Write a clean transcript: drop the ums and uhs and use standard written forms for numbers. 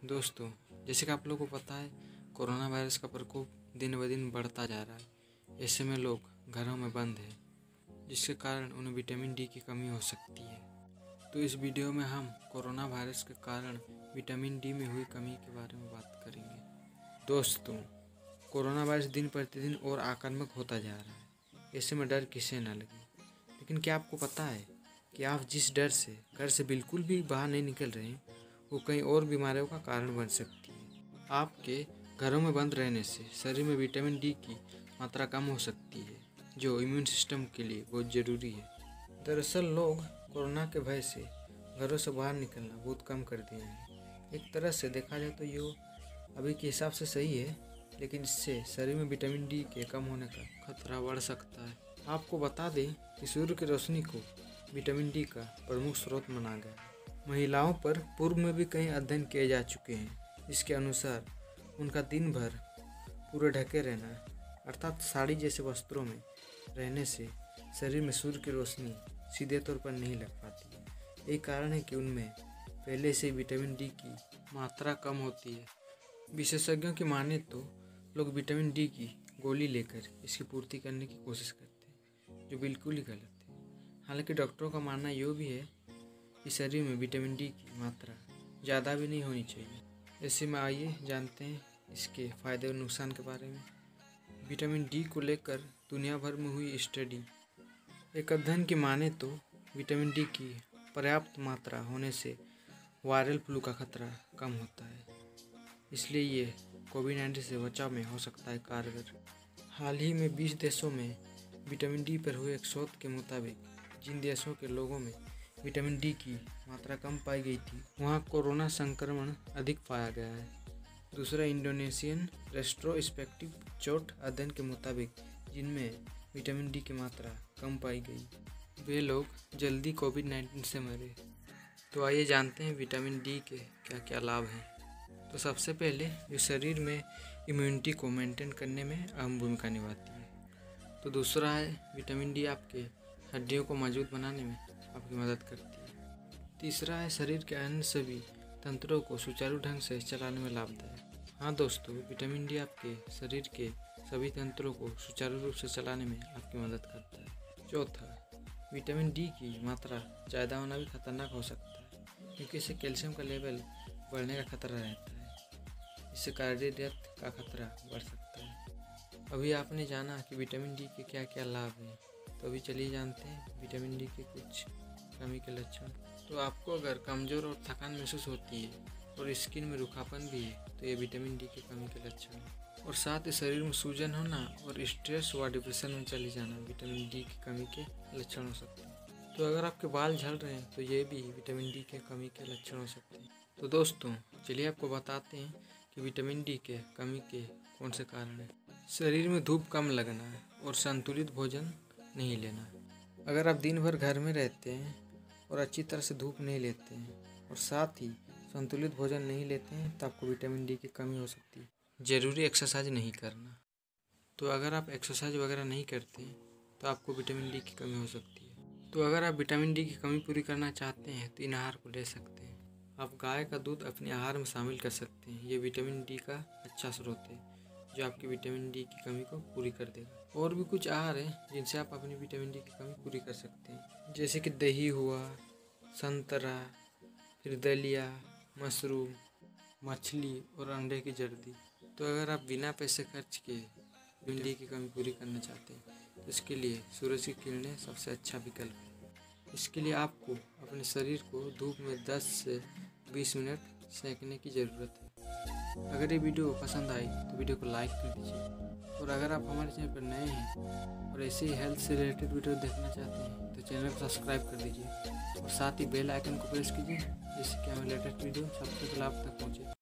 दोस्तों, जैसे कि आप लोगों को पता है, कोरोना वायरस का प्रकोप दिन ब दिन बढ़ता जा रहा है। ऐसे में लोग घरों में बंद हैं, जिसके कारण उन्हें विटामिन डी की कमी हो सकती है। तो इस वीडियो में हम कोरोना वायरस के कारण विटामिन डी में हुई कमी के बारे में बात करेंगे। दोस्तों, कोरोना वायरस दिन प्रतिदिन और आक्रामक होता जा रहा है। ऐसे में डर किसे न लगे, लेकिन क्या आपको पता है कि आप जिस डर से घर से बिल्कुल भी बाहर नहीं निकल रहे हैं, वो कई और बीमारियों का कारण बन सकती है। आपके घरों में बंद रहने से शरीर में विटामिन डी की मात्रा कम हो सकती है, जो इम्यून सिस्टम के लिए बहुत ज़रूरी है। दरअसल लोग कोरोना के भय से घरों से बाहर निकलना बहुत कम कर दिए हैं। एक तरह से देखा जाए तो ये अभी के हिसाब से सही है, लेकिन इससे शरीर में विटामिन डी के कम होने का खतरा बढ़ सकता है। आपको बता दें कि सूर्य की रोशनी को विटामिन डी का प्रमुख स्रोत माना गया है। महिलाओं पर पूर्व में भी कई अध्ययन किए जा चुके हैं, जिसके अनुसार उनका दिन भर पूरे ढके रहना अर्थात साड़ी जैसे वस्त्रों में रहने से शरीर में सूर्य की रोशनी सीधे तौर पर नहीं लग पाती है। यही कारण है कि उनमें पहले से विटामिन डी की मात्रा कम होती है। विशेषज्ञों की माने तो लोग विटामिन डी की गोली लेकर इसकी पूर्ति करने की कोशिश करते हैं, जो बिल्कुल ही गलत है। हालांकि डॉक्टरों का मानना यह भी है कि शरीर में विटामिन डी की मात्रा ज़्यादा भी नहीं होनी चाहिए। ऐसे में आइए जानते हैं इसके फ़ायदे और नुकसान के बारे में। विटामिन डी को लेकर दुनिया भर में हुई स्टडी। एक अध्ययन की माने तो विटामिन डी की पर्याप्त मात्रा होने से वायरल फ्लू का खतरा कम होता है, इसलिए ये कोविड-19 से बचाव में हो सकता है कारगर। हाल ही में 20 देशों में विटामिन डी पर हुए एक शोध के मुताबिक जिन देशों के लोगों में विटामिन डी की मात्रा कम पाई गई थी, वहाँ कोरोना संक्रमण अधिक पाया गया है। दूसरा, इंडोनेशियन रेट्रोस्पेक्टिव चोट अध्ययन के मुताबिक जिनमें विटामिन डी की मात्रा कम पाई गई, वे लोग जल्दी कोविड-19 से मरे। तो आइए जानते हैं विटामिन डी के क्या क्या लाभ हैं। तो सबसे पहले, ये शरीर में इम्यूनिटी को मेंटेन करने में अहम भूमिका निभाती है। तो दूसरा है, विटामिन डी आपके हड्डियों को मजबूत बनाने में आपकी मदद करती है। तीसरा है, शरीर के अन्य सभी तंत्रों को सुचारू ढंग से चलाने में लाभदायक। हाँ दोस्तों, विटामिन डी आपके शरीर के सभी तंत्रों को सुचारू रूप से चलाने में आपकी मदद करता है। चौथा, विटामिन डी की मात्रा ज़्यादा होना भी खतरनाक हो सकता है, क्योंकि इससे कैल्शियम का लेवल बढ़ने का खतरा रहता है। इससे कार्डियक डेथ का खतरा बढ़ सकता है। अभी आपने जाना कि विटामिन डी के क्या क्या लाभ हैं, तो अभी चलिए जानते हैं विटामिन डी के कुछ कमी के लक्षण। तो आपको अगर कमज़ोर और थकान महसूस होती है और स्किन में रूखापन भी है, तो ये विटामिन डी की कमी के लक्षण है। और साथ ही शरीर में सूजन होना और स्ट्रेस व डिप्रेशन में चले जाना विटामिन डी की कमी के लक्षण हो सकते हैं। तो अगर आपके बाल झड़ रहे हैं, तो ये भी विटामिन डी के कमी के लक्षण हो सकते हैं। तो दोस्तों, चलिए आपको बताते हैं कि विटामिन डी के कमी के कौन से कारण हैं। शरीर में धूप कम लगना और संतुलित भोजन नहीं लेना। अगर आप दिन भर घर में रहते हैं और अच्छी तरह से धूप नहीं लेते हैं और साथ ही संतुलित भोजन नहीं लेते हैं, तो आपको विटामिन डी की कमी हो सकती है। ज़रूरी एक्सरसाइज नहीं करना। तो अगर आप एक्सरसाइज वगैरह नहीं करते हैं, तो आपको विटामिन डी की कमी हो सकती है। तो अगर आप विटामिन डी की कमी पूरी करना चाहते हैं, तो इन आहार को ले सकते हैं। आप गाय का दूध अपने आहार में शामिल कर सकते हैं। ये विटामिन डी का अच्छा स्रोत है, जो आपकी विटामिन डी की कमी को पूरी कर देगा। और भी कुछ आहार हैं जिनसे आप अपनी विटामिन डी की कमी पूरी कर सकते हैं, जैसे कि दही हुआ, संतरा, फिर दलिया, मशरूम, मछली और अंडे की जर्दी। तो अगर आप बिना पैसे खर्च किए विटामिन डी की कमी पूरी करना चाहते हैं, तो इसके लिए सूरज की किरणें सबसे अच्छा विकल्प है। इसके लिए आपको अपने शरीर को धूप में 10 से 20 मिनट सेंकने की ज़रूरत है। अगर ये वीडियो पसंद आई तो वीडियो को लाइक कर दीजिए। और अगर आप हमारे चैनल पर नए हैं और ऐसे ही हेल्थ से रिलेटेड वीडियो देखना चाहते हैं, तो चैनल को सब्सक्राइब कर दीजिए और साथ ही बेल आइकन को प्रेस कीजिए, जिससे कि हमें लेटेस्ट वीडियो सबसे पहले आप तक पहुँचे।